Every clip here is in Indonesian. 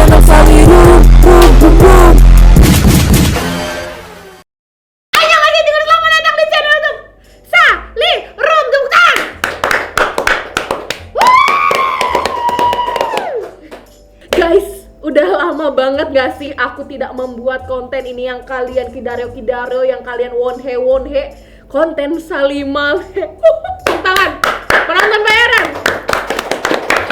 Anak Sali Room. Ayo lagi juga selamat datang di channel YouTube Sali Room. Tepuk tangan. Guys, udah lama banget gak sih aku tidak membuat konten ini yang kalian kidario, yang kalian wonhe, konten Salimalhe. Tepuk tangan. Penonton bayaran.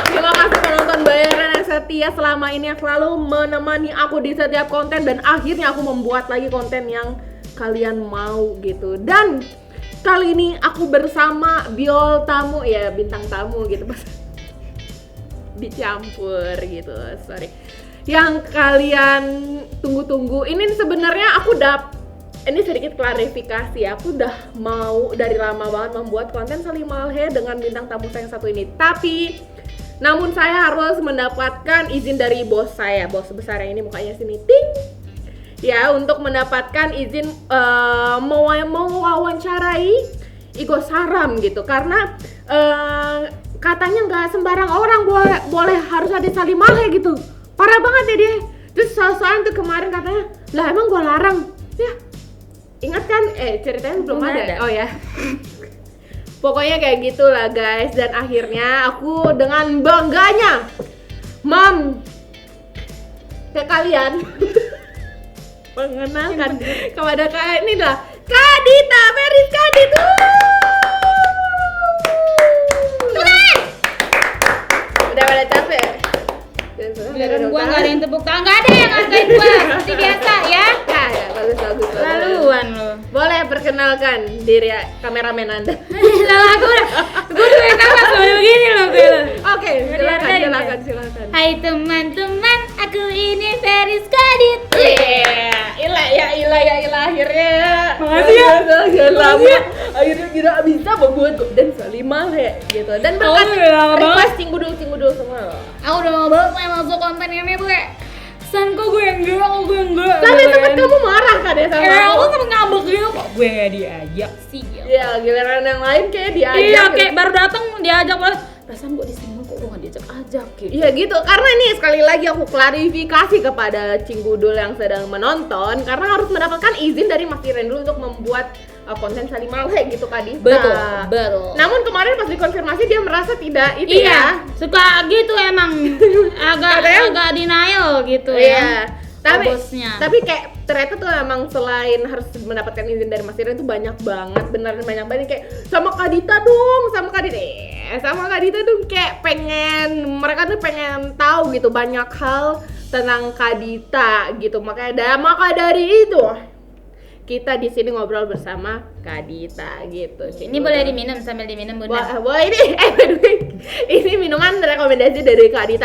Terima kasih penonton bayaran yang setia selama ini yang selalu menemani aku di setiap konten, dan akhirnya aku membuat lagi konten yang kalian mau gitu. Dan kali ini aku bersama biol tamu, ya bintang tamu gitu pas dicampur gitu, sorry, yang kalian tunggu-tunggu. Ini sebenarnya ini sedikit klarifikasi, aku udah mau dari lama banget membuat konten Salimalhe dengan bintang tamu saya yang satu ini, tapi namun saya harus mendapatkan izin dari bos saya, bos besar yang ini mukanya sini ting ya, untuk mendapatkan izin mau wawancarai Igo Saram gitu, karena katanya nggak sembarang orang boleh harus ada Salimalhe gitu, parah banget ya dia. Terus soal-soal tuh kemarin katanya, lah emang gua larang ya, ingat kan ceritanya belum ada. Oh ya. Pokoknya kayak gitulah guys, dan akhirnya aku dengan bangganya ke kalian mengenalkan kepada kalian, ini adalah Kak Dita, Feris Kadit. Udah pada capek? Giliran gua nggak ada yang tepuk tangan, nggak ada yang ngangkain gua seperti biasa ya. Ya, bagus. Laluan lo. Boleh perkenalkan diri kameramen Anda. Salah aku udah, gua tuh yang kamar selalu begini loh gue. Oke, silakan. Hai teman-teman, aku ini Feris Kadit. Ilah akhirnya. Makasih ya. Lama. Akhirnya tidak bisa membuat dan Salimalhe gitu. Dan berkat request cingudul semua loh. Aku udah mau banget masuk konten ini gue. San kok gue yang enggak. Sampai sempat kamu marah kan ya sama aku aku? sampai ngambek gitu kok. Gue nggak diajak sih. Iya, giliran yang lain kayak diajak. Iya, gitu. kayak baru datang diajak malah. Perasaan gue di sini kok gue nggak diajak gitu. Iya gitu, karena nih sekali lagi aku klarifikasi kepada Cinggudul yang sedang menonton, karena harus mendapatkan izin dari Mas Iren dulu untuk membuat konten Salimalhe gitu Kak Dita. Betul. Namun kemarin pas dikonfirmasi dia merasa tidak itu Iya, suka gitu emang agak denial gitu ya. Bosnya. Tapi kayak ternyata tuh emang selain harus mendapatkan izin dari Mas Iren tuh banyak banget, beneran banyak banget kayak sama Kak Dita dong, kayak mereka tuh pengen tahu gitu banyak hal tentang Kak Dita gitu. Maka dari itu kita di sini ngobrol bersama Kak Dita gitu. Ini boleh diminum sambil diminum Bunda. Wah ini by the way, ini minuman rekomendasi dari Kak Dita.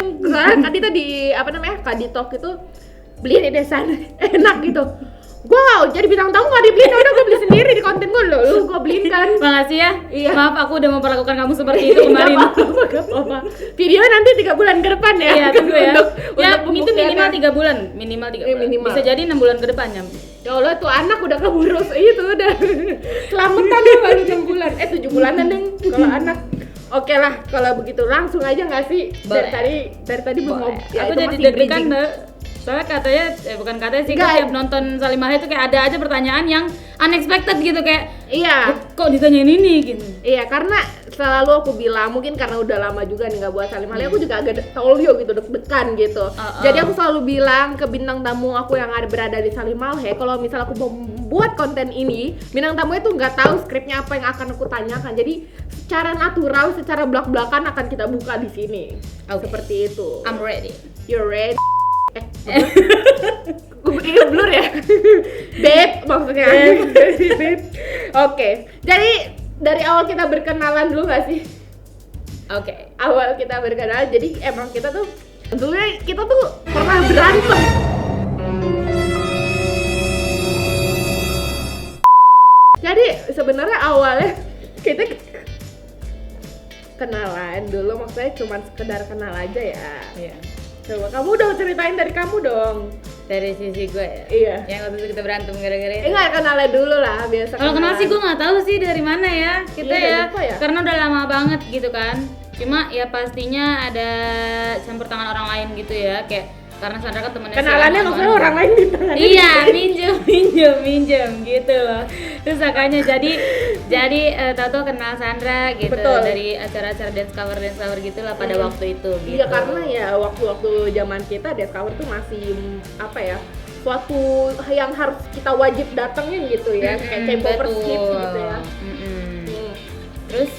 Kak Dita di Kak Ditok itu beliin di sana, enak gitu. Gua jadi bintang tamu gak dibeliin, udah gue beli sendiri di konten gue loh, lu gue beliin kan. Makasih ya. Iya. Maaf aku udah memperlakukan kamu seperti itu kemarin. Gak apa-apa. Video nanti 3 bulan ke depan ya. Iya, tunggu ya. Untuk itu minimal 3 bulan, minimal 3 bulan. Minimal. Bisa jadi 6 bulan ke depan ya. Ya Allah tuh anak udah keburu itu udah selamatan ya baru 6 bulan. 7 bulanan deh kalau anak. Oke lah, kalau begitu langsung aja nggak sih? Dari tadi belum mau. Ya, aku jadi deg-degan Mbak. Soalnya katanya, bukan katanya sih, kan tiap nonton Salimalhe itu kayak ada aja pertanyaan yang unexpected gitu, kayak iya, kok ditanyain ini gitu. Iya, karena selalu aku bilang, mungkin karena udah lama juga nih nggak buat Salimalhe, aku juga agak tolio gitu, deg-degan gitu. Jadi aku selalu bilang ke bintang tamu aku yang berada di Salimalhe, kalau misal aku mau buat konten ini, bintang tamu itu nggak tahu skripnya apa yang akan aku tanyakan. Jadi secara natural, secara belak-belakan akan kita buka di sini. Seperti itu. I'm ready. You're ready? Gue bikin blur ya? Beb, maksudnya Beb. Oke, jadi dari awal kita berkenalan dulu gak sih? Oke. Awal kita berkenalan, jadi emang kita tuh dulunya kita tuh pernah berantem. Jadi sebenarnya awalnya kita kenalan dulu, maksudnya cuma sekedar kenal aja ya. Iya. Coba kamu dong ceritain dari kamu dong. Dari sisi gue ya? Iya. Yang waktu itu kita berantem gara-gara itu. Enggak, kenalnya dulu lah, biasa. Kalau kenal sih gue nggak tahu sih dari mana ya kita Iya, ya, karena udah lama banget gitu kan. Cuma ya pastinya ada campur tangan orang lain gitu ya, kayak karena Sandra kan temennya kenalannya si maksudnya orang lain ditangani. Iya, minjem gitu loh. Terus makanya jadi tahu kenal Sandra gitu. Betul. Dari acara-acara dance cover gitulah pada waktu itu gitu. Iya, karena ya waktu zaman kita dance cover tuh masih apa ya, suatu yang harus kita wajib datengin gitu ya, kayak K-popers gitu ya. Terus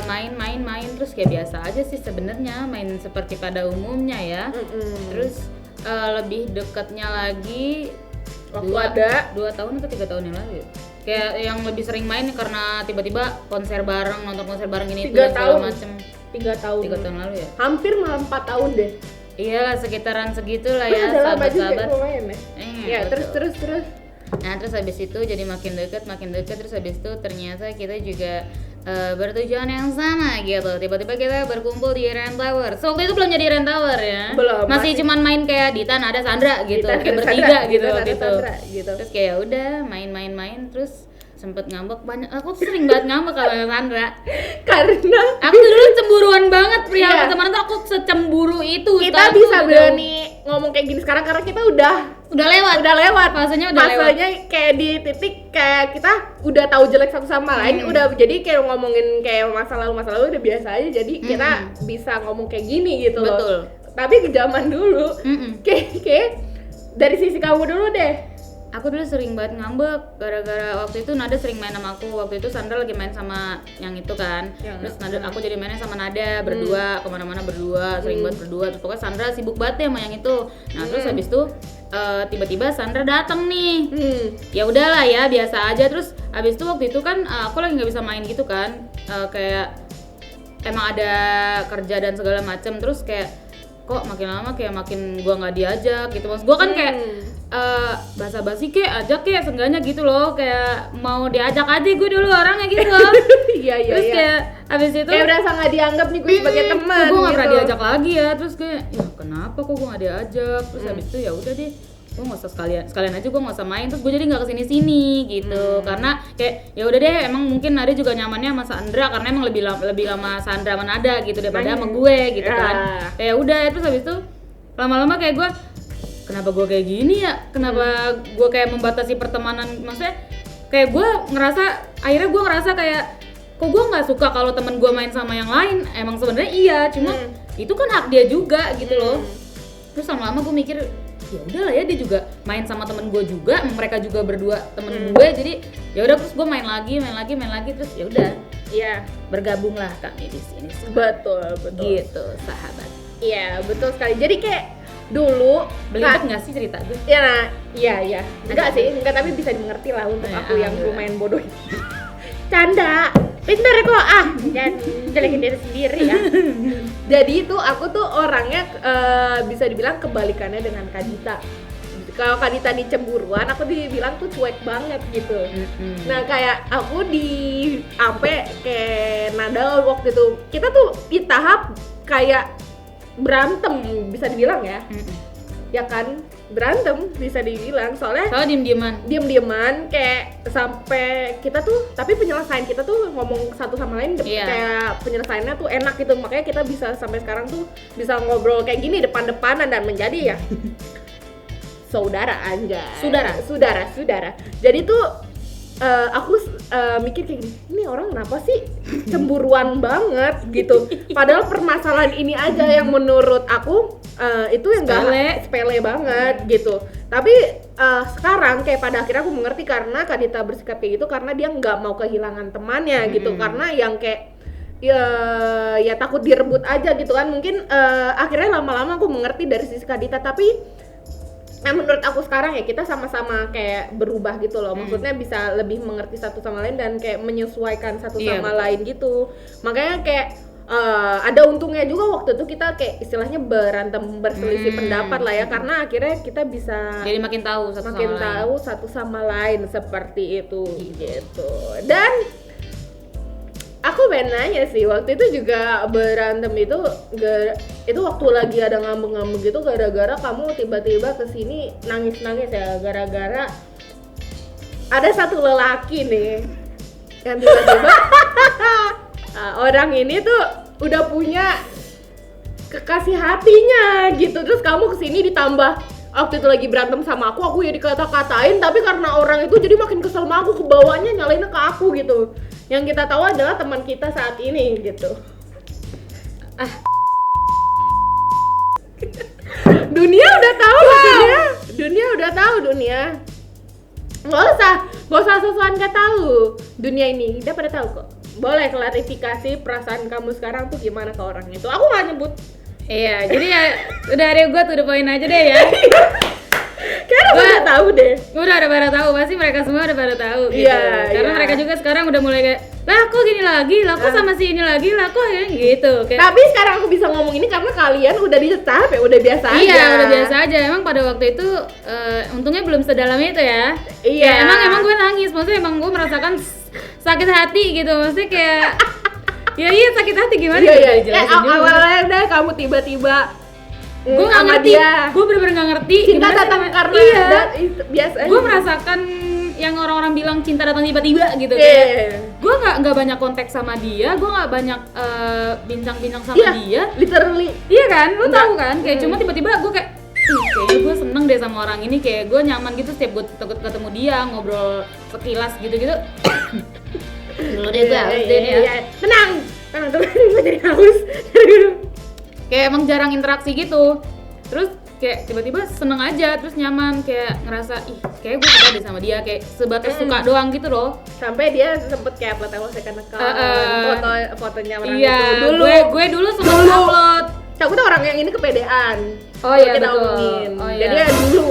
main terus kayak biasa aja sih sebenarnya, main seperti pada umumnya ya. Terus lebih dekatnya lagi waktu ada 2 tahun atau 3 tahun yang lalu ya? Kayak yang lebih sering main karena tiba-tiba konser bareng, nonton konser bareng ini itu dan segala macem. 3 tahun lalu ya? Hampir malah 4 tahun deh. Iya, sekitaran segitulah ya, sahabat-sahabat. Ya, betul. terus. Nah, terus habis itu jadi makin dekat, terus habis itu ternyata kita juga bertujuan yang sama gitu. Tiba-tiba kita berkumpul di Ren Tower. So, waktu itu belum jadi Ren Tower ya. Belum. Masih cuman main kayak Dita, Nada, Sandra gitu. Dita, Kayak Sandra, bertiga gitu Dita, waktu Nada, itu. Sandra, gitu. Terus kayak udah main terus sempet ngambek banyak. Aku sering banget ngambek kalau sama Sandra. Karena Aku dulu cemburuan banget pria Iya. kemarin tuh, aku secemburu itu. kita tahu bisa gitu. berani ngomong kayak gini sekarang karena kita udah lewat. Fasenya udah lewat. Masanya kayak di titik kayak kita udah tahu jelek satu sama lain, udah jadi kayak ngomongin kayak masa lalu udah biasa aja, jadi kita bisa ngomong kayak gini gitu loh. Betul. Tapi di zaman dulu kayak dari sisi kamu dulu deh. Aku dulu sering banget ngambek gara-gara waktu itu Nada sering main sama aku. Waktu itu Sandra lagi main sama yang itu kan. Terus aku jadi mainnya sama Nada berdua, kemana-mana berdua, sering banget berdua. Terus pokoknya Sandra sibuk banget ya sama yang itu. Nah terus habis itu tiba-tiba Sandra datang nih. Ya udahlah ya, biasa aja. Terus habis itu waktu itu kan aku lagi nggak bisa main gitu kan. Kayak emang ada kerja dan segala macem. Terus kayak kok makin lama kayak makin gua nggak diajak gitu. Maksud gua kan kayak basa-basi ajak seenggaknya gitu loh, kayak mau diajak aja gue dulu orangnya gitu loh. Iya. Terus kayak abis itu kayak berasa nggak dianggap nih gue sebagai teman. Gue nggak gitu. pernah diajak lagi ya. Terus kayak ya kenapa kok gue nggak diajak. Terus abis itu ya udah deh, gue nggak usah sekalian aja gue nggak usah main. Terus gue jadi nggak kesini gitu karena kayak ya udah deh, emang mungkin Nada juga nyamannya sama Sandra karena emang lebih lama Sandra sama Nada gitu daripada sama gue gitu kan. Kayak udah, terus habis itu lama-lama kayak gue, kenapa gue kayak gini ya? Kenapa gue kayak membatasi pertemanan? Maksudnya kayak gue akhirnya gue ngerasa kayak kok gue nggak suka kalau temen gue main sama yang lain. Emang sebenarnya iya, cuma itu kan hak dia juga gitu loh. Terus lama-lama gue mikir ya udahlah ya, dia juga main sama temen gue juga, mereka juga berdua temen gue, jadi ya udah. Terus gue main lagi terus ya udah. Iya, Bergabunglah kami di sini. betul. Gitu sahabat. Iya, betul sekali. Jadi kayak dulu Belibet nggak sih cerita gue? Ya, nah, iya. Enggak tapi bisa dimengerti lah untuk aku yang lumayan bodoh. Canda, pintar kok jangan jelekin diri sendiri ya. Jadi itu aku tuh orangnya bisa dibilang kebalikannya dengan Kadita. Kalau Kadita di cemburuan, aku dibilang tuh cuek banget gitu. Nah kayak aku kayak Nada waktu itu, kita tuh di tahap kayak berantem bisa dibilang ya. Ya kan, berantem bisa dibilang soalnya diem-dieman kayak sampai kita tuh, tapi penyelesaian kita tuh ngomong satu sama lain kayak penyelesaiannya tuh enak gitu, makanya kita bisa sampai sekarang tuh bisa ngobrol kayak gini depan-depanan dan menjadi ya saudara anjay. Saudara. Jadi tuh aku mikir kayak gini, ini orang kenapa sih cemburuan banget gitu. Padahal permasalahan ini aja yang menurut aku itu yang nggak sepele banget gitu. Tapi sekarang kayak pada akhirnya aku mengerti karena Kadita bersikap kayak gitu karena dia nggak mau kehilangan temannya gitu. Karena yang kayak ya takut direbut aja gitu kan. Mungkin akhirnya lama-lama aku mengerti dari sisi Kadita, tapi menurut aku sekarang ya kita sama-sama kayak berubah gitu loh. Maksudnya bisa lebih mengerti satu sama lain dan kayak menyesuaikan satu sama lain gitu. Makanya kayak ada untungnya juga waktu itu kita kayak istilahnya berselisih pendapat lah ya, karena akhirnya kita bisa jadi makin tahu satu sama lain seperti itu gitu. Dan aku pengen nanya sih, waktu itu juga berantem itu waktu lagi ada ngambek-ngambek gitu gara-gara kamu tiba-tiba kesini nangis-nangis ya, gara-gara ada satu lelaki nih yang tiba-tiba orang ini tuh udah punya kekasih hatinya gitu. Terus kamu kesini ditambah waktu itu lagi berantem sama aku ya dikata-katain, tapi karena orang itu jadi makin kesel sama aku, kebawanya nyalainnya ke aku gitu. Yang kita tahu adalah teman kita saat ini gitu. Dunia udah tahu dunia udah tahu nggak usah sosokan nggak tahu, dunia ini udah pada tahu kok. Boleh klarifikasi perasaan kamu sekarang tuh gimana ke orang itu, aku nggak nyebut. Iya, jadi ya udah deh, gue tuh udah poin aja deh ya. Kayaknya udah tahu deh. Udah pada tahu, pasti mereka semua udah pada tahu gitu. Iya, Karena iya. mereka juga sekarang udah mulai kayak, lah kok gini lagi, lah kok sama si ini lagi, lah kok ya gitu. Kayak, Tapi sekarang aku bisa ngomong ini karena kalian udah di tahap ya udah biasa aja. iya, udah biasa aja. Emang pada waktu itu untungnya belum sedalam itu ya. Iya. Kayak, emang gue nangis, maksudnya emang gue merasakan sakit hati gitu. Maksudnya kayak ya iya sakit hati gimana Iya, gitu, iya. jelasin dulu. Awalnya deh kamu tiba-tiba Gue nggak sama ngerti, dia. gue bener-bener nggak ngerti. Cinta gimana datang sih, karena iya. biasa. Gue merasakan yang orang-orang bilang cinta datang tiba-tiba gitu. Iya. Kayak gue nggak banyak konteks sama dia, gue nggak banyak bincang-bincang sama Iya, dia. literally. Iya kan, lu Enggak. tahu kan? Kayak cuma tiba-tiba gue kayak kayaknya gue seneng deh sama orang ini, kayak gue nyaman gitu setiap gue ketemu dia, ngobrol sekilas gitu-gitu. Dulu deh gue harus deh nih ya. Iya. Tenang gue jadi haus. Kayak emang jarang interaksi gitu. Terus kayak tiba-tiba seneng aja, terus nyaman, kayak ngerasa ih kayak gue suka deh sama dia, kayak sebatas suka doang gitu loh. Sampai dia sempet kayak upload second account, fotonya orang Iya, itu dulu. gue dulu sempet upload. Takutnya orang yang ini kepedean. Oh Kalau iya, kita betul. omongin. Oh iya. Jadi ya dulu.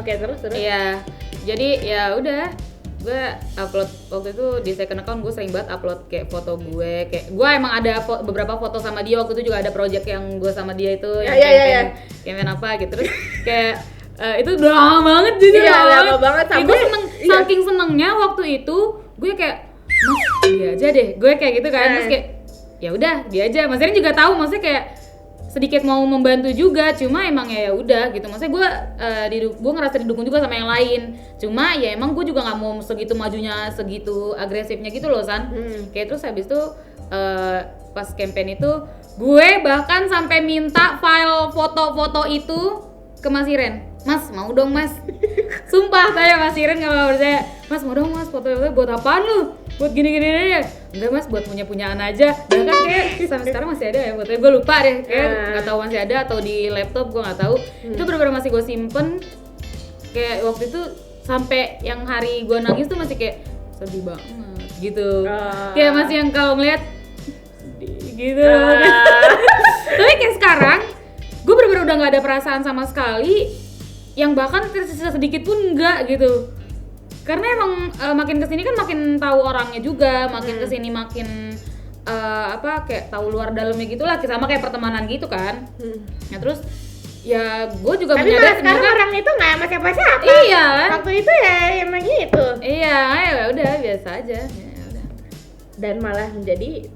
Oke, terus. Iya, jadi ya udah, gue upload waktu itu di second account, gue sering banget upload kayak foto gue, kayak gue emang ada beberapa foto sama dia. Waktu itu juga ada project yang gue sama dia itu yang campaign apa gitu. Terus kayak itu udah lama banget jujur. Iya, lama banget. Kayak gue seneng, saking senengnya waktu itu gue kayak mas dia aja deh, gue kayak gitu kan. Terus kayak ya udah dia aja, Mas Erin juga tahu, maksudnya kayak sedikit mau membantu juga, cuma emang ya udah gitu. Maksudnya gue ngerasa didukung juga sama yang lain, cuma ya emang gue juga nggak mau segitu majunya, segitu agresifnya gitu loh San. Kayak terus habis itu pas campaign itu gue bahkan sampai minta file foto-foto itu ke Mas Iren. Mas mau dong mas. Sumpah saya Mas Iren nggak mau percaya. Mas mau dong mas, foto-foto buat apaan lu? Buat gini-gini ya? Enggak mas, buat punya-punyaan aja. Dan kan kayak sampai sekarang masih ada ya fotonya, gue lupa deh. Kayak nggak tahu masih ada atau di laptop, gue nggak tahu. Itu bener-bener masih gue simpen. Kayak waktu itu sampai yang hari gue nangis tuh masih kayak sedih banget gitu. Kayak masih yang kalau ngeliat sedih gitu. Tapi kayak sekarang gue bener-bener udah nggak ada perasaan sama sekali, yang bahkan tersisa sedikit pun enggak gitu. Karena emang makin kesini kan makin tahu orangnya juga, makin kesini makin kayak tahu luar dalamnya gitulah, sama kayak pertemanan gitu kan. Nah terus ya gue juga tapi menyadari sekarang orang itu nggak sama siapa-siapa. Iya. Waktu itu ya emang gitu. Iya, ya udah biasa aja. Ya udah. Dan malah menjadi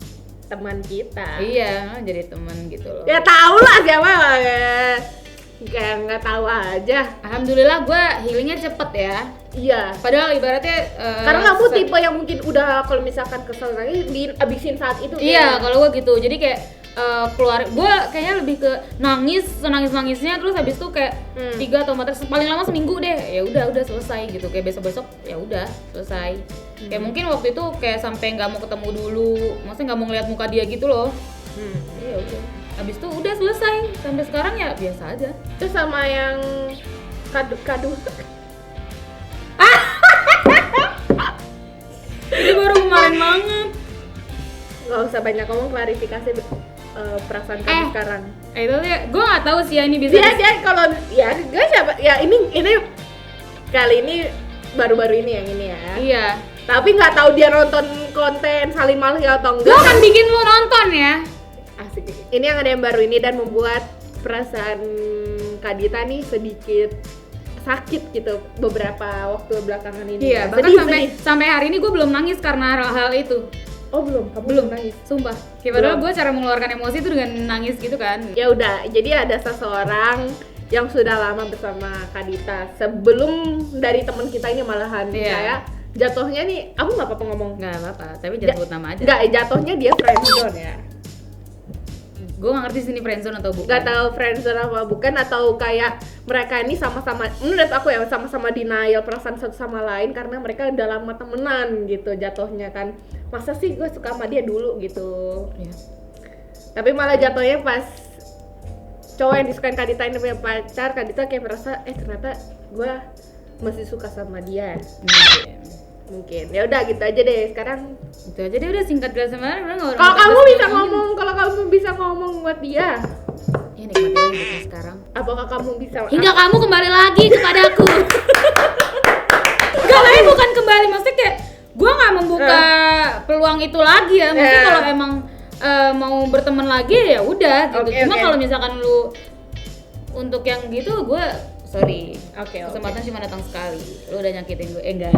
teman kita. Iya, jadi teman gitu loh. Ya tahu lah siapa. Kayak nggak tahu aja. Alhamdulillah gue healingnya cepet ya. Iya. Padahal ibaratnya Karena kamu tipe yang mungkin udah kalau misalkan kesel lagi dihabisin saat itu. iya, kalau gue gitu. Jadi kayak keluar, gue kayaknya lebih ke nangis-nangisnya, terus habis itu kayak 3 atau 4 paling lama seminggu deh. Ya udah selesai gitu. Kayak besok-besok ya udah selesai. Kayak mungkin waktu itu kayak sampai nggak mau ketemu dulu. Maksudnya nggak mau ngeliat muka dia gitu loh. Ya udah. Habis itu udah selesai. Sampai sekarang ya biasa aja. Terus sama yang kado. Ini baru kemarin banget. Nggak usah banyak ngomong, klarifikasi perasaan kamu sekarang. Itu ya, gue nggak tahu sih ya ini bisa. Dia kalau ya gue siapa ya ini kali ini baru-baru ini yang ini ya. Iya. Tapi nggak tahu dia nonton konten Salim Malhi atau Gue enggak. akan bikin lu nonton ya. Asik. Ini yang ada yang baru ini dan membuat perasaan Kak Dita nih sedikit sakit gitu beberapa waktu belakangan ini. Iya, bahkan sampai hari ini gue belum nangis karena hal itu. Oh belum, kamu Belum nangis. Sumpah. Kayak padahal gue cara mengeluarkan emosi itu dengan nangis gitu kan. Ya udah, jadi ada seseorang yang sudah lama bersama Kak Dita sebelum dari teman kita ini malahan. Iya. Kayak jatuhnya nih, aku nggak apa-apa ngomong. Nggak apa-apa, tapi jangan sebut nama aja. Nggak, jatuhnya dia friendzone ya. gue nggak ngerti sini friendzone atau bukan. Gak tahu friendzone apa bukan, atau kayak mereka ini sama-sama, menurut aku ya sama-sama denial perasaan satu sama lain karena mereka udah lama temenan gitu jatuhnya kan. Masa sih gue suka sama dia dulu gitu. Iya. Tapi malah jatuhnya pas cowok yang disukain Kadita ini punya pacar, Kadita kayak merasa ternyata gue masih suka sama dia. Mungkin ya udah gitu aja deh sekarang. Itu aja deh, udah singkat jelas sama orang. Kalau kamu bisa ngomong buat dia, ya nikmatin hidupnya sekarang. apakah kamu bisa Hingga kamu kembali lagi kepadaku. Enggak, lain bukan kembali, maksudnya kayak gue nggak membuka peluang itu lagi ya. Maksudnya kalau emang mau berteman lagi ya udah gitu. Cuma kalau misalkan lu untuk yang gitu gue sorry. Kesempatan cuma datang sekali. Lu udah nyakitin gue. Enggak.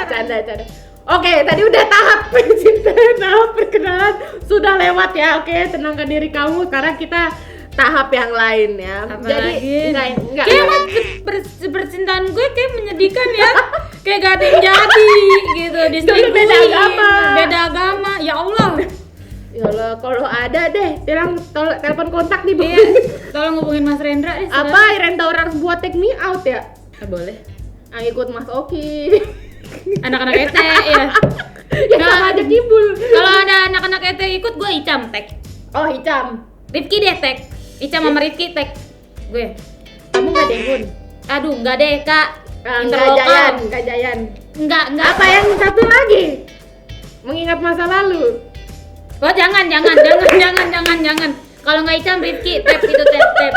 Canda. Oke, tadi udah tahap perkenalan sudah lewat ya. Oke, tenangkan diri kamu. Sekarang kita tahap yang lain ya. Apa Jadi lagi? enggak. Kayak percintaan gue kayak menyedihkan ya. Kayak gak ada yang jadi gitu. Diselingkuhin. Beda agama. Ya Allah. Ya Allah, kalau ada deh, telepon kontak nih, Bu. Iya. Tolong hubungin Mas Rendra deh. Apa Renta orang buat take me out ya? Boleh. Ikut Mas Oki. Anak-anak ET ya. Ya sama aja kibul. Kalau ada anak-anak ET ikut gue Icam tag. Oh, Icam. Rifki deh tag. Icam sama Rifki tag gue. Kamu enggak Dengun? Aduh, enggak deh, Kak. Enggak Jayan. Enggak. Apa yang satu lagi? Mengingat masa lalu. Oh, jangan. Kalau nggak Icam, Rifki tap itu tap.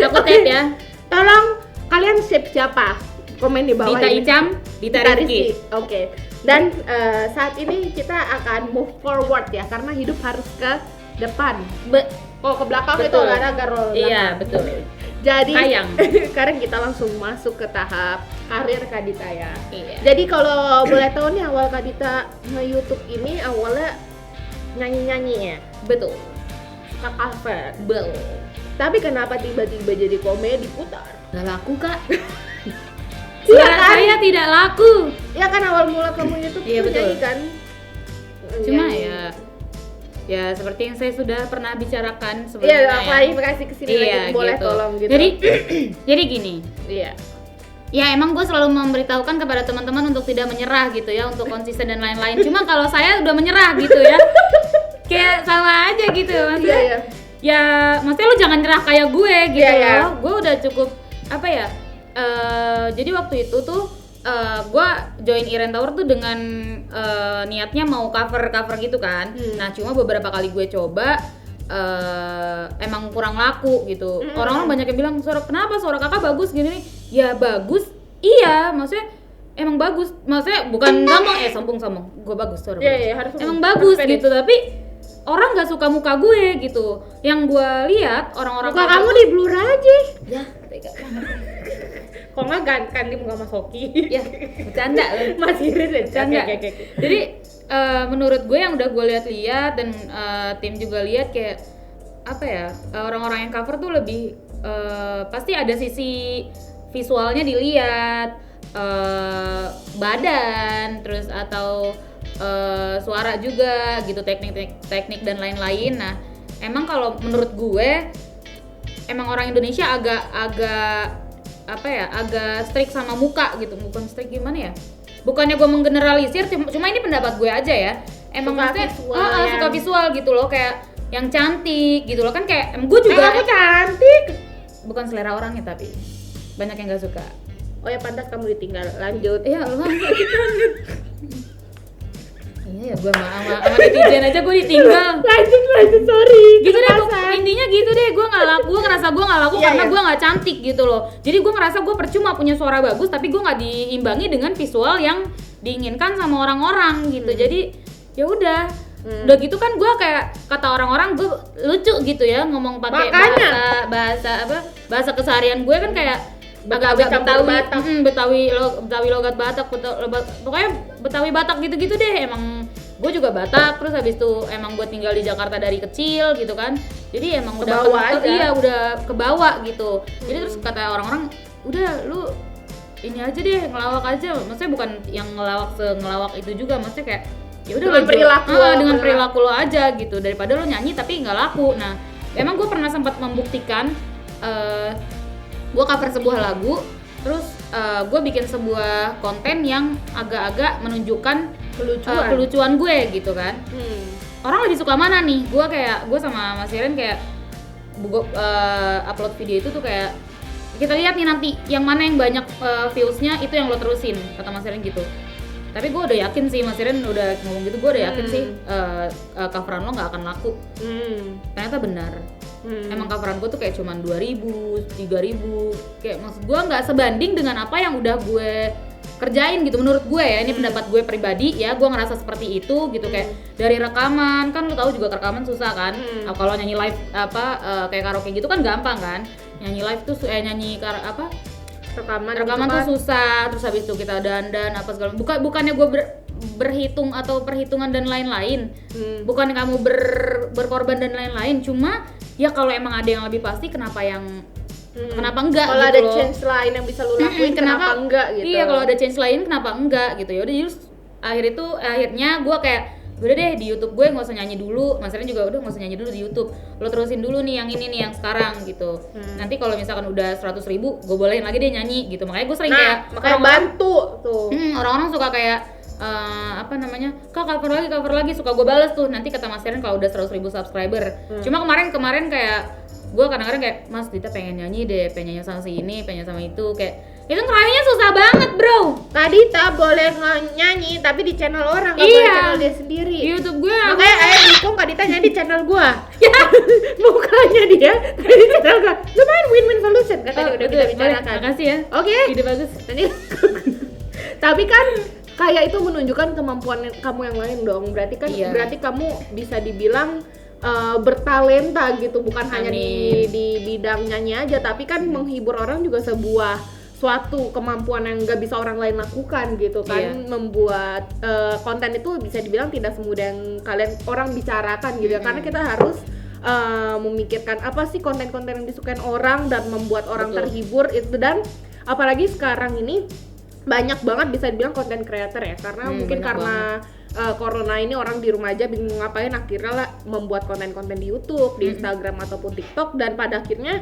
Aku tap ya. Tolong kalian save siapa? Komen di bawah. Dita ini. Icam, Dita Rifki. Oke. Dan saat ini kita akan move forward ya, karena hidup harus ke depan. Kalau ke belakang itu Betul. olahraga roll belakang. Iya, betul. Jadi Kayang. sekarang kita langsung masuk ke tahap karir Kadita ya. Iya. Jadi kalau boleh tahu nih awal Kadita nge-YouTube ini awalnya nyanyi-nyanyi ya. Betul. Suka cover. Betul. Tapi kenapa tiba-tiba jadi komedi putar? Nggak laku, Kak. Iya Suara kan? saya tidak laku. Ya kan awal mula kamu YouTube Iya, betul. nyanyi kan? Cuma Nyanyi. ya seperti yang saya sudah pernah bicarakan sebelumnya. Iya, klarifikasi kesini lagi boleh gitu. tolong gitu. Jadi gini. Iya. Ya emang gue selalu memberitahukan kepada teman-teman untuk tidak menyerah gitu ya, untuk konsisten dan lain-lain. Cuma kalau saya udah menyerah gitu ya, kayak sama aja gitu maksudnya. Iya. Ya maksudnya lu jangan nyerah kayak gue gitu Iya. loh. Gue udah cukup apa ya? Jadi waktu itu tuh gue join Iren Tower tuh dengan niatnya mau cover gitu kan. Nah cuma beberapa kali gue coba emang kurang laku gitu. Orang-orang banyak yang bilang kenapa suara kakak bagus gini nih. Ya bagus, iya maksudnya emang bagus. Maksudnya bukan sombong, gue bagus suara bagus. Harus Emang bagus harus gitu, tapi orang nggak suka muka gue gitu. Yang gue lihat orang-orang muka kamu di blur aja. ya tega banget. Kok nggak ganti muka Mas Oki? Ya bercanda loh. Mas Iris Bercanda. Oke. Jadi menurut gue yang udah gue lihat-lihat dan tim juga lihat kayak apa ya, orang-orang yang cover tuh lebih pasti ada sisi visualnya dilihat, badan terus atau suara juga gitu, teknik dan lain-lain. Nah emang kalau menurut gue emang orang Indonesia agak apa ya, agak strict sama muka gitu. Bukan strict gimana ya, bukannya gue menggeneralisir, cuma ini pendapat gue aja ya. Emang maksudnya suka visual gitu loh, kayak yang cantik gitu loh kan, kayak gue juga kamu cantik. bukan selera orangnya tapi banyak yang gak suka. Oh ya pantas kamu ditinggal. Lanjut. Iya lu iya ya, gue sama netizen aja gue ditinggal. lanjut sorry. Gitu deh, intinya gitu deh, gue ngerasa gue nggak laku karena iya. gue nggak cantik gitu loh. Jadi gue ngerasa gue percuma punya suara bagus tapi gue nggak diimbangi dengan visual yang diinginkan sama orang-orang gitu. Jadi ya udah gitu kan, gue kayak kata orang-orang gue lucu gitu ya ngomong pakai bahasa keseharian gue kan kayak agak-agak Betawi logat Batak, pokoknya Betawi Batak gitu-gitu deh. Emang gue juga Batak, terus habis itu emang gue tinggal di Jakarta dari kecil gitu kan, jadi emang udah kebawa gitu. Jadi terus kata orang-orang udah lu ini aja deh, ngelawak aja. Maksudnya bukan yang ngelawak itu juga, maksudnya kayak ya udah dengan dengan perilaku lo aja gitu, daripada lo nyanyi tapi nggak laku. Nah emang gue pernah sempat membuktikan, gue cover sebuah lagu, terus gue bikin sebuah konten yang agak-agak menunjukkan kelucuan gue gitu kan. Orang lebih suka mana nih? Gue sama Mas Iren kayak upload video itu tuh kayak kita lihat nih nanti yang mana yang banyak viewsnya itu yang lo terusin, kata Mas Iren gitu. Tapi gue udah yakin sih, Mas Iren udah ngomong gitu, gue udah yakin sih coveran lo nggak akan laku. Ternyata benar. Emang coveran gue tuh kayak cuman 2.000, 3.000, kayak maksud gue nggak sebanding dengan apa yang udah gue kerjain gitu menurut gue ya. Ini pendapat gue pribadi ya, gue ngerasa seperti itu gitu. Kayak dari rekaman, kan lo tahu juga rekaman susah kan. Kalau nyanyi live kayak karaoke gitu kan gampang kan. Nyanyi live tuh rekaman tuh susah. Terus habis itu kita dandan apa segala, bukannya gue berhitung atau perhitungan dan lain-lain, bukannya kamu berkorban dan lain-lain, cuma ya kalau emang ada yang lebih pasti kenapa enggak kalau gitu ada loh. chance lain yang bisa lu lakuin kenapa enggak gitu. Iya, kalau ada chance lain kenapa enggak gitu. Ya udah, jadi akhirnya gue kayak udah deh di YouTube gue nggak usah nyanyi dulu. Mas Ren juga udah nggak usah nyanyi dulu di YouTube, lo terusin dulu nih yang ini nih yang sekarang gitu. Nanti kalau misalkan udah 100.000 gue bolehin lagi deh nyanyi gitu. Makanya gue sering kayak makanya bantu tuh. Orang-orang suka kayak Kak cover lagi, suka gue balas tuh nanti kata Mas Ren kalau udah 100.000 subscriber. Cuma kemarin kayak gue kadang-kadang kayak, Mas Dita pengen nyanyi deh, pengen nyanyi sama si ini, pengen sama itu, kayak itu ngeraihnya susah banget bro. Kak Dita boleh nyanyi tapi di channel orang, nggak boleh channel dia sendiri. Di YouTube gue makanya ayo dukung Kak Dita nyanyi di channel gue. Ya mukanya dia di channel gue. Lumayan win-win solution kan tadi udah kita bicarakan. Makasih ya. Oke. Ide bagus. Tapi kan kayak itu menunjukkan kemampuan kamu yang lain dong. Berarti kan berarti kamu bisa dibilang bertalenta gitu, bukan hanya di bidang nyanyi aja, tapi kan menghibur orang juga suatu kemampuan yang nggak bisa orang lain lakukan gitu kan. Membuat konten itu bisa dibilang tidak semudah yang kalian orang bicarakan gitu ya, karena kita harus memikirkan apa sih konten-konten yang disukain orang dan membuat orang terhibur itu. Dan apalagi sekarang ini banyak banget bisa dibilang konten creator ya, karena mungkin karena corona ini orang di rumah aja bingung ngapain, akhirnya lah membuat konten-konten di YouTube, di Instagram ataupun TikTok. Dan pada akhirnya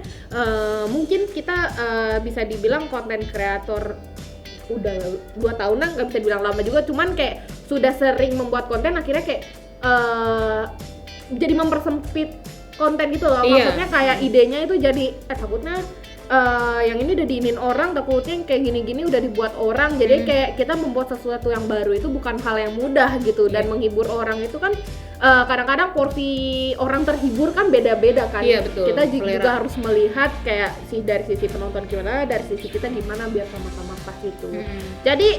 mungkin kita bisa dibilang konten kreator udah 2 tahunan, nggak bisa dibilang lama juga, cuman kayak sudah sering membuat konten, akhirnya kayak jadi mempersempit konten gitu loh. Maksudnya kayak idenya itu jadi takutnya yang ini udah diinin orang, takutnya yang kayak gini-gini udah dibuat orang. Jadi kayak kita membuat sesuatu yang baru itu bukan hal yang mudah gitu. Dan menghibur orang itu kan kadang-kadang porsi orang terhibur kan beda-beda kan. Betul. Kita juga harus melihat kayak dari sisi penonton gimana, dari sisi kita gimana, biar sama-sama pas itu. Jadi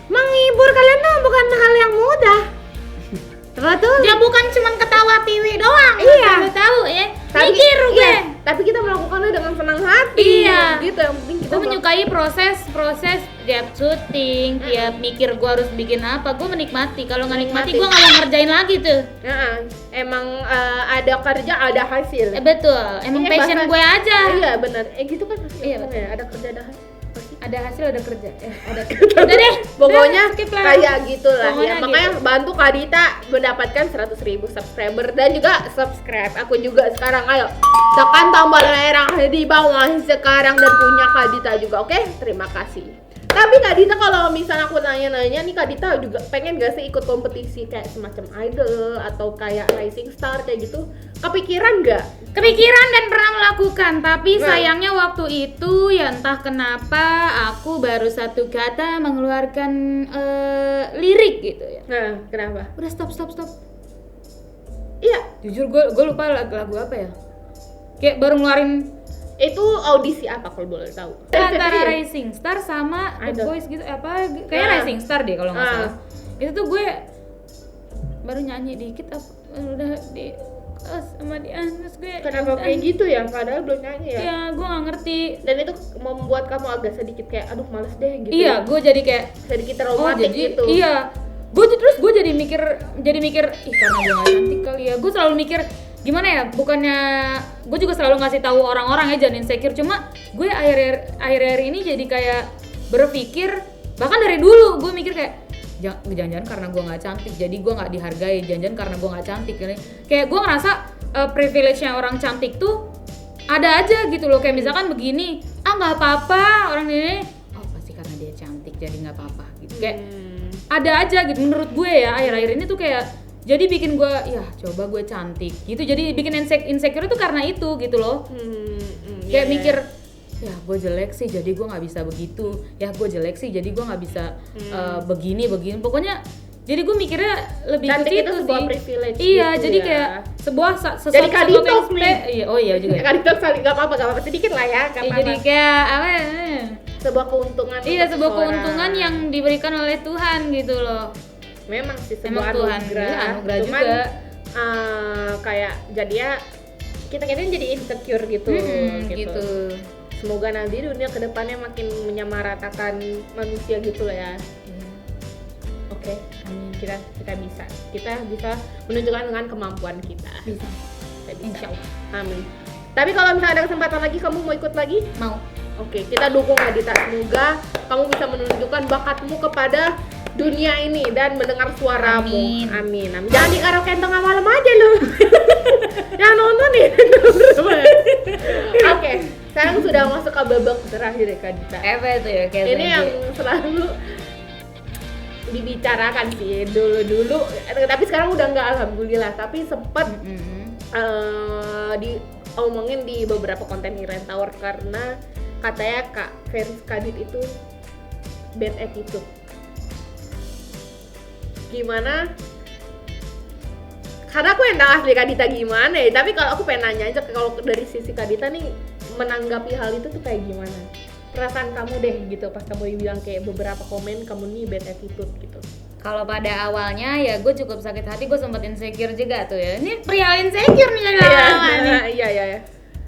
menghibur kalian tuh bukan hal yang mudah. Betul. Ya bukan cuma ketawa tiwi doang. Tahu ya. Mikir gue. Tapi kita melakukannya dengan senang hati. Gitu, yang penting kita menyukai proses tiap syuting, tiap mikir gue harus bikin apa, gue menikmati. Kalau nggak nikmati, gue nggak mau ngerjain lagi tuh. Emang ada kerja ada hasil. Betul. Emang passion gue aja. Iya benar. Gitu kan. Iya benar. Ada kerja ada hasil. Ada hasil ada kerja. Udah deh. Pokoknya kayak gitulah ya. Makanya bantu Kak Dita mendapatkan 100.000 subscriber dan juga subscribe aku juga sekarang. Ayo tekan tombol merah di bawah sekarang dan punya Kak Dita juga. Oke? Terima kasih. Tapi Kak Dita, kalau misalnya aku nanya-nanya nih, Kak Dita juga pengen gak sih ikut kompetisi kayak semacam idol atau kayak rising star kayak gitu? Kepikiran gak? Kepikiran dan pernah melakukan, tapi sayangnya waktu itu ya entah kenapa aku baru satu kata mengeluarkan lirik gitu ya. Nah, kenapa? Udah stop. Iya. Jujur gue lupa lagu apa ya. Kayak baru ngeluarin. Itu audisi apa kalau boleh tahu? Antara Rising Star sama The Voice gitu, apa kayaknya Rising Star deh kalau nggak salah. Itu tuh gue baru nyanyi dikit udah di sama dia, terus gue kenapa kayak gitu ya, padahal belum nyanyi ya? Iya, gue nggak ngerti. Dan itu membuat kamu agak sedikit kayak aduh males deh gitu. Iya, gue jadi kayak sedikit traumatik gitu. Iya, gue jadi mikir ih karena gue nggak cantik kali ya. Gue selalu mikir gimana ya, bukannya gue juga selalu ngasih tahu orang-orang ya jangan insecure, cuma gue akhir-akhir ini jadi kayak berpikir, bahkan dari dulu gue mikir kayak jangan-jangan karena gue nggak cantik jadi gue nggak dihargai, jangan-jangan karena gue nggak cantik. Kayak gue ngerasa privilege-nya orang cantik tuh ada aja gitu loh, kayak misalkan begini, nggak apa-apa orang ini, pasti karena dia cantik jadi nggak apa-apa gitu. Kayak ada aja gitu menurut gue ya, akhir-akhir ini tuh kayak jadi bikin gue ya coba gue cantik gitu, jadi bikin insecure itu karena itu gitu loh. Kayak mikir ya gue jelek sih jadi gue nggak bisa begitu, ya gue jelek sih jadi gue nggak bisa begini pokoknya. Jadi gue mikirnya lebih cantik ke situ itu sebuah privilege iya gitu jadi ya. kayak sebuah jadi kaditok nih. Iya juga kaditok nggak apa-apa sedikit lah ya karena jadi kayak apa sebuah keuntungan. Iya, sebuah keuntungan yang diberikan oleh Tuhan gitu loh. Memang sih sebuah Memang Tuhan anugerah cuman, juga. Kayak jadi ya kita jadi insecure gitu. Semoga nanti dunia kedepannya makin menyamaratakan manusia gitu lah ya. Oke, kita bisa menunjukkan dengan kemampuan kita. Bisa. Insya Allah. Amin. Tapi kalau misalnya ada kesempatan lagi, kamu mau ikut lagi? Mau. Oke, kita dukung Adita. Semoga kamu bisa menunjukkan bakatmu kepada dunia ini dan mendengar suaramu. Amin. Jangan di karaoke tengah malam aja lu. Jangan nonton nih. Oke, sekarang sudah masuk ke babak terakhir ya Kak Dita. Apa itu ya? Kayak Ini yang selalu dibicarakan sih dulu, tapi sekarang udah nggak, alhamdulillah. Tapi sempat diomongin di beberapa konten Iren Tower karena katanya Kak Feris Kadit itu bad attitude. Gimana? Karena aku yang tahu asli Kadita gimana ya, tapi kalau aku pengen nanya aja kalau dari sisi Kadita nih menanggapi hal itu tuh kayak gimana? Perasaan kamu deh gitu pas kamu bilang kayak beberapa komen kamu nih bad attitude gitu. Kalau pada awalnya ya gue cukup sakit hati, gue sempet insecure juga tuh ya. Ini perihal insecure nih dari lama nih. Iya.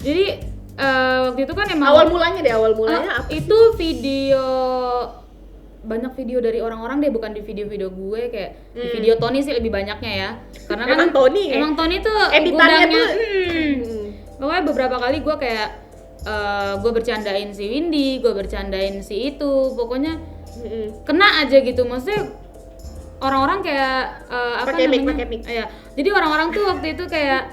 Jadi waktu itu kan emang awal mulanya apa? Itu video, banyak video dari orang-orang deh, bukan di video-video gue, kayak di video Tony sih lebih banyaknya ya. Karena kan emang Tony tuh editannya tuh pokoknya beberapa kali gue kayak gue bercandain si Windy, gue bercandain si itu, pokoknya kena aja gitu. Maksudnya orang-orang kayak pakai mic. Ya, jadi orang-orang tuh waktu itu kayak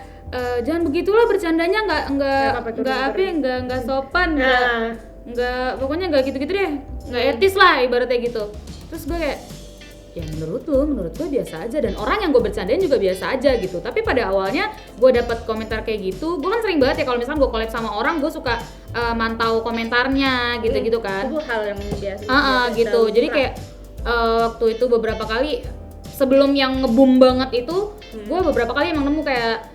jangan begitulah bercandanya, nggak sopan, nggak pokoknya nggak gitu-gitu deh, nggak etis lah ibaratnya gitu. Terus gue kayak ya menurut gue biasa aja, dan orang yang gue bercandain juga biasa aja gitu. Tapi pada awalnya gue dapat komentar kayak gitu, gue kan sering banget ya kalau misalnya gue collab sama orang, gue suka mantau komentarnya gitu kan. Itu hal yang biasa gitu. Jadi kayak waktu itu beberapa kali sebelum yang nge-boom banget itu, gue beberapa kali emang nemu kayak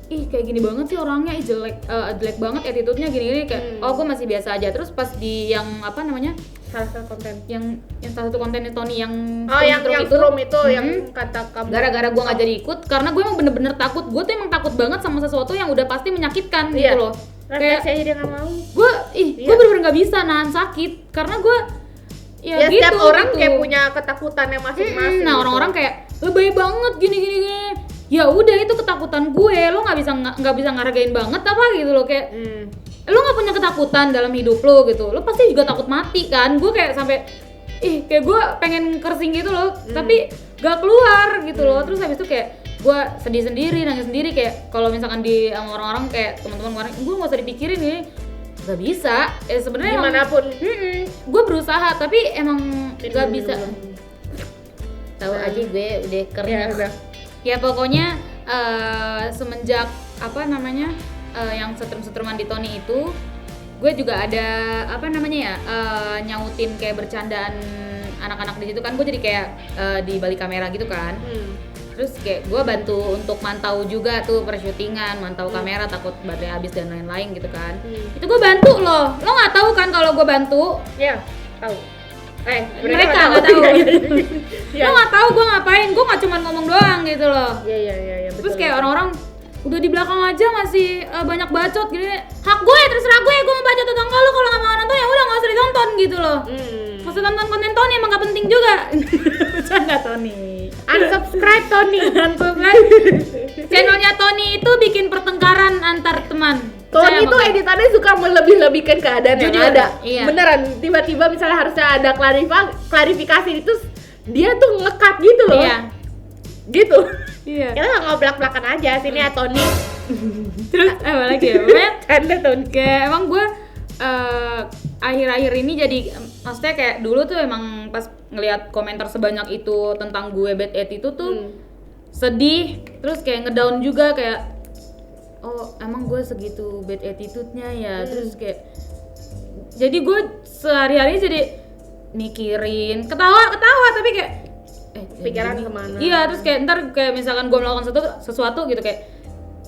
kayak gini banget sih orangnya, jelek banget attitude-nya gini-gini, kayak gue masih biasa aja. Terus pas di yang apa namanya, salah satu konten yang salah satu kontennya Tony yang yang yang kata kamu gara-gara gue nggak jadi ikut karena gue emang bener-bener takut. Gue tuh emang takut banget sama sesuatu yang udah pasti menyakitkan gitu loh. Kayak saya dia nggak mau. Gue bener-bener nggak bisa nahan sakit karena gue ya gitu, setiap orang gitu. Kayak punya ketakutannya masing-masing. Nah orang-orang kayak lebay banget gini. Ya udah, itu ketakutan gue, lo nggak bisa ngargain banget apa gitu loh, kayak lo nggak punya ketakutan dalam hidup lo gitu, lo pasti juga takut mati kan. Gue kayak sampai kayak gue pengen kersing gitu loh, tapi gak keluar gitu loh. Terus habis itu kayak gue sedih sendiri, nangis sendiri, kayak kalau misalkan di sama orang-orang kayak teman-teman kemarin, gue nggak usah dipikirin nih, nggak bisa. Sebenarnya dimanapun gue berusaha tapi emang nggak bisa. Tahu aja gue udah kering. Ya pokoknya semenjak apa namanya yang setrum-setruman di Tony itu, gue juga ada apa namanya ya nyautin kayak bercandaan anak-anak di situ kan. Gue jadi kayak di balik kamera gitu kan. Terus kayak gue bantu untuk mantau juga tuh persyutingan, mantau kamera, takut baterai habis dan lain-lain gitu kan. Itu gue bantu loh. Lo nggak tahu kan kalau gue bantu? Iya, tahu. Mereka nggak tahu. Lo nggak tahu gue ngapain, gue nggak cuma ngomong doang gitu loh. Iya. Terus kayak orang-orang udah di belakang aja masih banyak bacot gini. Hak gue, terserah gue mau bacot atau enggak. Lo kalau nggak mau nonton ya udah nggak usah ditonton gitu loh. Nggak usah tonton konten Tony, emang nggak penting juga. Bercanda Tony. Unsubscribe Tony. Channelnya Tony itu bikin pertengkaran antar teman. Tony tuh editannya suka melebih-lebihkan keadaan yang ada. Iya. Beneran, tiba-tiba misalnya harusnya ada klarifikasi itu dia tuh nge-cut gitu loh. Iya. Gitu. Iya. Kita nggak ngoblak-blakan aja sini ya Tony. Terus apa lagi ya? Pokoknya Canda Tony. kayak emang gue akhir-akhir ini jadi maksudnya kayak dulu tuh emang pas ngelihat komentar sebanyak itu tentang gue bad attitude tuh sedih, terus kayak ngedown juga kayak oh emang gue segitu bad attitude-nya ya. Terus kayak jadi gue sehari-hari jadi mikirin ketawa tapi kayak Pikiran gini. kemana? Iya, terus kayak ntar kayak misalkan gue melakukan sesuatu gitu kayak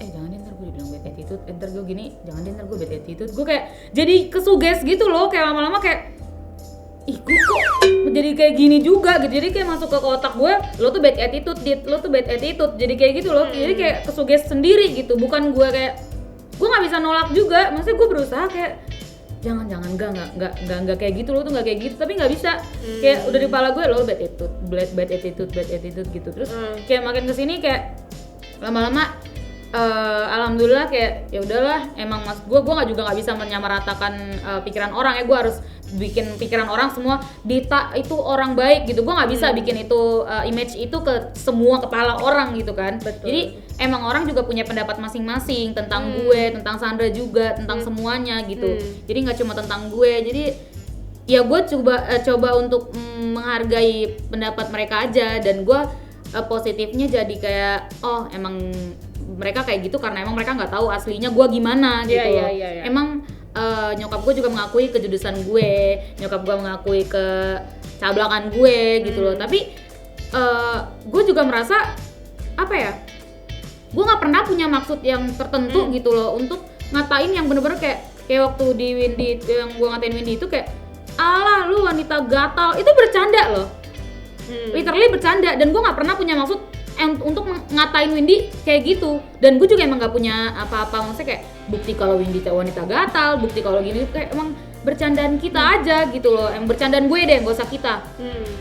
jangan deh ntar gue dibilang bad attitude, ntar gue gini, jangan deh ntar gue bad attitude. Gue kayak jadi kesuges gitu loh, kayak lama-lama kayak ih gue kok jadi kayak gini juga gitu. Jadi kayak masuk ke otak gue, lo tuh bad attitude, lo tuh bad attitude. Jadi kayak gitu loh, jadi kayak kesuges sendiri gitu. Bukan gue kayak, gue gak bisa nolak juga, maksudnya gue berusaha kayak jangan enggak kayak gitu, lo tuh nggak kayak gitu, tapi nggak bisa. Kayak udah di kepala gue lo bad attitude gitu. Terus kayak makin kesini kayak lama-lama alhamdulillah kayak ya udahlah, emang maksud gue nggak bisa menyamaratakan pikiran orang ya. Gue harus bikin pikiran orang semua itu orang baik gitu. Gue nggak bisa bikin itu image itu ke semua kepala orang gitu kan. Betul. Jadi emang orang juga punya pendapat masing-masing tentang gue, tentang Sandra juga, tentang semuanya gitu. Jadi nggak cuma tentang gue. Jadi ya gue coba untuk menghargai pendapat mereka aja, dan gue positifnya jadi kayak oh emang mereka kayak gitu karena emang mereka nggak tahu aslinya gue gimana gitu. Iya. Emang nyokap gue juga mengakui kejudesan gue, nyokap gue mengakui kecablakan gue gitu loh. Tapi gue juga merasa apa ya, gue nggak pernah punya maksud yang tertentu gitu loh untuk ngatain yang bener-bener kayak waktu di Windy yang gue ngatain Windy itu kayak alah lu wanita gatal, itu bercanda loh. Literally bercanda, dan gue nggak pernah punya maksud untuk ngatain Windy kayak gitu. Dan gue juga emang nggak punya apa-apa, maksudnya kayak bukti kalau Windy wanita gatal, bukti kalau gini, kayak emang bercandaan kita aja gitu loh. Emang bercandaan gue deh, gak usah kita.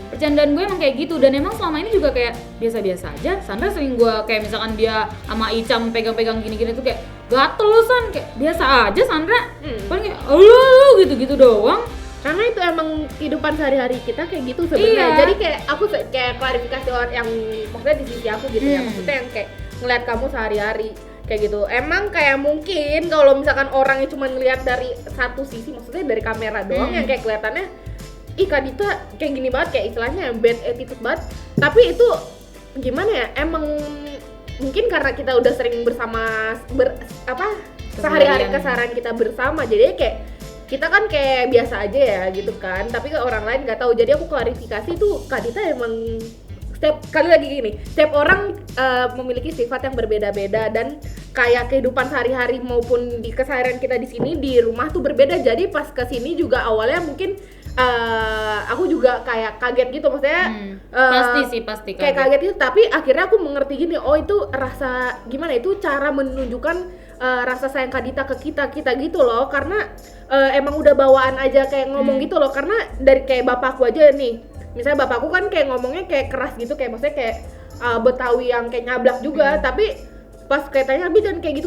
Bercandaan gue emang kayak gitu, dan emang selama ini juga kayak biasa-biasa aja. Sandra sering gue kayak misalkan dia sama Icam pegang-pegang gini-gini tuh kayak gatel lu San, kayak biasa aja Sandra. Paling kayak lu gitu-gitu doang. Karena itu emang kehidupan sehari-hari kita kayak gitu sebenarnya. Iya. Jadi kayak aku kayak klarifikasi orang yang maksudnya di sisi aku gitu ya. Maksudnya yang kayak ngeliat kamu sehari-hari kayak gitu. Emang kayak mungkin kalau misalkan orang yang cuma ngeliat dari satu sisi, maksudnya dari kamera doang yang kayak kelihatannya ih Kak Dita kayak gini banget, kayak istilahnya bad attitude banget. Tapi itu gimana ya? Emang mungkin karena kita udah sering bersama sehari-hari keseharian kita bersama, jadi kayak kita kan kayak biasa aja ya gitu kan, tapi ke orang lain nggak tahu. Jadi aku klarifikasi tuh Kak Dita emang setiap orang memiliki sifat yang berbeda-beda, dan kayak kehidupan sehari-hari maupun di keseharian kita di sini di rumah tuh berbeda. Jadi pas kesini juga awalnya mungkin aku juga kayak kaget gitu, maksudnya pasti kayak kaget itu, tapi akhirnya aku mengerti gini, oh itu rasa gimana, itu cara menunjukkan rasa sayang Kak Dita ke kita gitu loh. Karena emang udah bawaan aja kayak ngomong gitu loh. Karena dari kayak bapakku aja nih, misalnya bapakku kan kayak ngomongnya kayak keras gitu, kayak maksudnya kayak Betawi yang kayak nyablak juga. Tapi pas kayak tanya, Abi dan kayak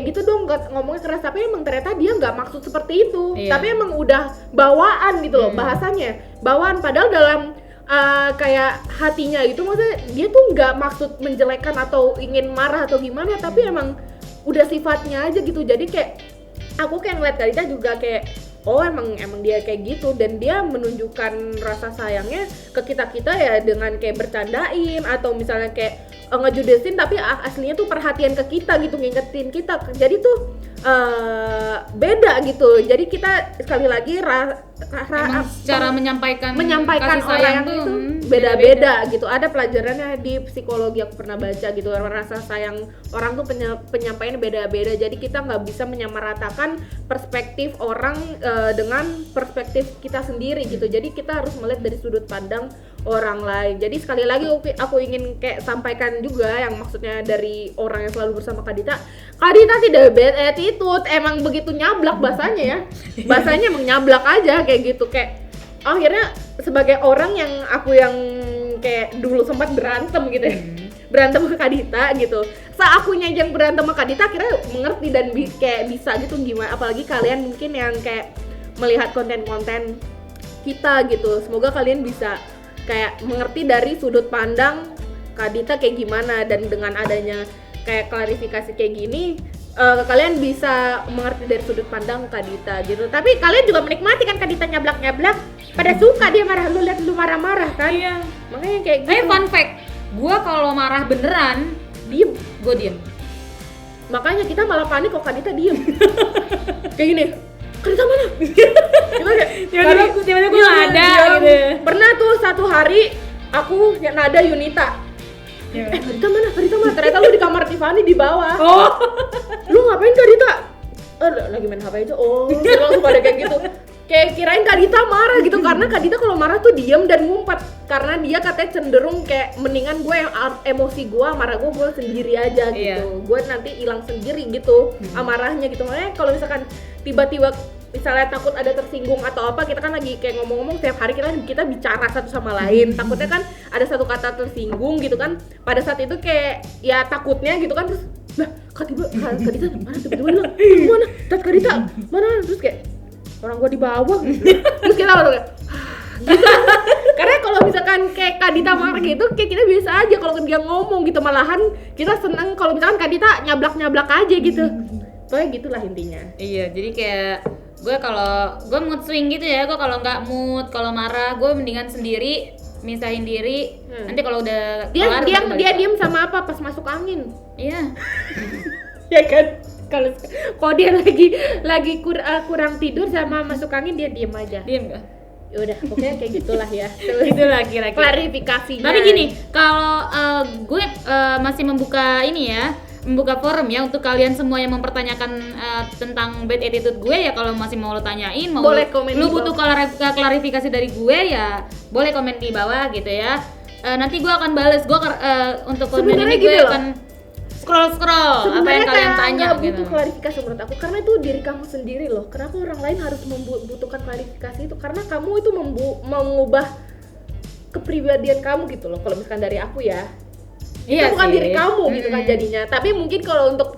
gitu dong ngomongnya keras, tapi emang ternyata dia nggak maksud seperti itu. Tapi emang udah bawaan gitu loh, bahasanya bawaan, padahal dalam kayak hatinya gitu, maksudnya dia tuh nggak maksud menjelekkan atau ingin marah atau gimana, tapi emang udah sifatnya aja gitu. Jadi kayak aku kayak ngeliat Kak Dita juga kayak oh emang dia kayak gitu, dan dia menunjukkan rasa sayangnya ke kita ya dengan kayak bercandain atau misalnya kayak ngejudesin, tapi aslinya tuh perhatian ke kita gitu, ngingetin kita. Jadi tuh beda gitu. Jadi kita sekali lagi cara menyampaikan kasih sayang tuh itu beda-beda gitu. Ada pelajarannya di psikologi aku pernah baca gitu, rasa sayang orang tuh penyampaiannya beda-beda. Jadi kita nggak bisa menyamaratakan perspektif orang dengan perspektif kita sendiri gitu. Jadi kita harus melihat dari sudut pandang orang lain. Jadi sekali lagi aku ingin kayak sampaikan juga yang maksudnya dari orang yang selalu bersama Kak Dita tidak bad attitude, emang begitu nyablak bahasanya ya. Bahasanya emang nyablak aja kayak gitu. Kayak akhirnya sebagai orang yang kayak dulu sempat berantem gitu ya. Berantem ke Kak Dita gitu. Saat akunya yang berantem sama Kak Dita akhirnya mengerti dan kayak bisa gitu gimana. Apalagi kalian mungkin yang kayak melihat konten-konten kita gitu. Semoga kalian bisa kayak mengerti dari sudut pandang Kak Dita kayak gimana, dan dengan adanya kayak klarifikasi kayak gini kalian bisa mengerti dari sudut pandang Kak Dita gitu. Tapi kalian juga menikmati kan Kak Dita nyablak-nyablak, pada suka dia marah, lu lihat lu marah-marah kan. Iya. Makanya kayak gitu. Fun fact, gua kalau marah beneran Diem. gua diem. Makanya kita malah panik kok Kak Dita diem. Kayak gini, Kak Dita mana? Tiba-tiba gua nggak ada gitu. Pernah tuh satu hari aku yang nada Yunita. Kak Dita mana? Ternyata lu di kamar Tiffany di bawah. Oh. Lu ngapain Kak Dita? Lagi main HP aja. Oh, dia langsung pada kayak gitu. Kayak kirain Kak Dita marah gitu, karena Kak Dita kalau marah tuh diem dan ngumpet, karena dia katanya cenderung kayak mendingan gue yang emosi gue, marah gue sendiri aja gitu. Gue nanti hilang sendiri gitu amarahnya gitu. Makanya kalau misalkan tiba-tiba misalnya takut ada tersinggung atau apa, kita kan lagi kayak ngomong-ngomong tiap hari kita bicara satu sama lain, takutnya kan ada satu kata tersinggung gitu kan, pada saat itu kayak ya takutnya gitu kan, terus lah Kak Dita mana, tiba-tiba hilang, mana Kak Dita mana, terus kayak orang gua di bawah gitu. Terus kita langsung kayak gitu. Karena kalau misalkan kayak Kak Dita marah gitu, kayak kita biasa aja kalau dia ngomong gitu, malahan kita seneng kalau misalkan Kak Dita nyablak-nyablak aja gitu. Pokoknya gitulah intinya. Iya, jadi kayak gue kalau gue mood swing gitu ya, gue kalau nggak mood, kalau marah gue mendingan sendiri, misahin diri. Nanti kalau udah dia diem sama apa pas masuk angin. Iya. Ya kan, kalau dia lagi kurang tidur sama masuk angin, dia diem aja. Diem nggak? Yaudah, pokoknya kayak gitulah ya. Itulah kira-kira klarifikasinya. Tapi gini, kalau gue masih membuka forum ya untuk kalian semua yang mempertanyakan tentang bad attitude gue, ya kalau masih mau lo tanyain, mau boleh komen lu butuh klarifikasi dari gue, ya boleh komen di bawah gitu ya. Nanti gue akan bales. Gue untuk komen ini gue akan scroll apa yang kalian tanya gak gitu. butuh klarifikasi menurut aku, karena itu diri kamu sendiri loh. Kenapa orang lain harus membutuhkan klarifikasi itu? Karena kamu itu mengubah kepribadian kamu gitu loh. Kalau misalkan dari aku ya, Iya itu bukan sih. diri kamu gitu kan jadinya. Tapi mungkin kalau untuk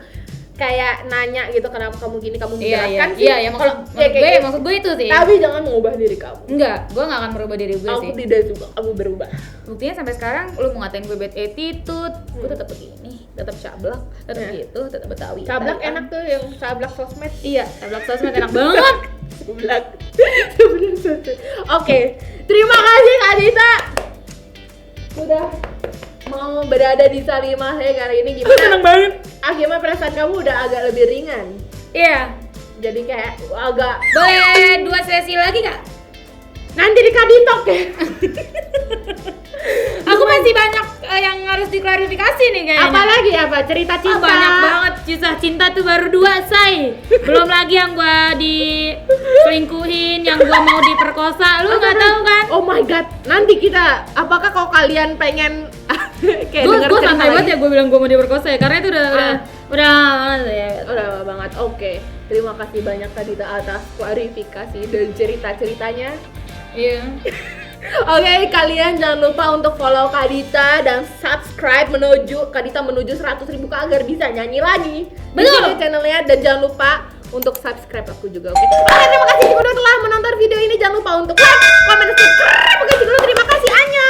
kayak nanya gitu kenapa kamu gini, kamu menjelaskan sih. Iya, maksud gue itu sih. Tapi jangan mengubah diri kamu. Enggak, gue gak akan merubah diri gue sih. Aku tidak juga, kamu berubah. Buktinya sampai sekarang lu mau ngatain gue bad attitude, gue tetap begini, tetap cablak, tetap gitu, tetap betawi. Cablak enak tuh, yang cablak sosmed. Iya, cablak sosmed enak banget. Cablak. Oke, terima kasih Kak Dita. Udah mau berada di Salimah ya kali ini. Gimana? Seneng banget. Gimana perasaan kamu udah agak lebih ringan? Iya. Jadi kayak agak Boleh 2 sesi lagi gak? nanti di Kaditok ya. Aku masih banyak yang harus diklarifikasi nih kayaknya. Apalagi apa? Cerita cinta. Banyak banget, kisah cinta tuh baru 2 say. Belum lagi yang gua diselingkuhin, yang gua mau diperkosa. Lu nggak tahu kan? Oh my god. Nanti kita, apakah kalau kalian pengen kayak denger Gue cerita santai banget lagi? ya gue bilang gue mau diperkosa ya, karena itu udah ya. Udah lama banget. Oke. Terima kasih banyak Kak Dita atas klarifikasi dan cerita-ceritanya. Iya. Oke, kalian jangan lupa untuk follow Kak Dita dan subscribe Kak Dita menuju 100.000 agar bisa nyanyi lagi. Betul. Di channelnya, dan jangan lupa untuk subscribe aku juga. Oke. Terima kasih udah telah menonton video ini. Jangan lupa untuk like, comment, subscribe. Oke, terima kasih. Annyeong.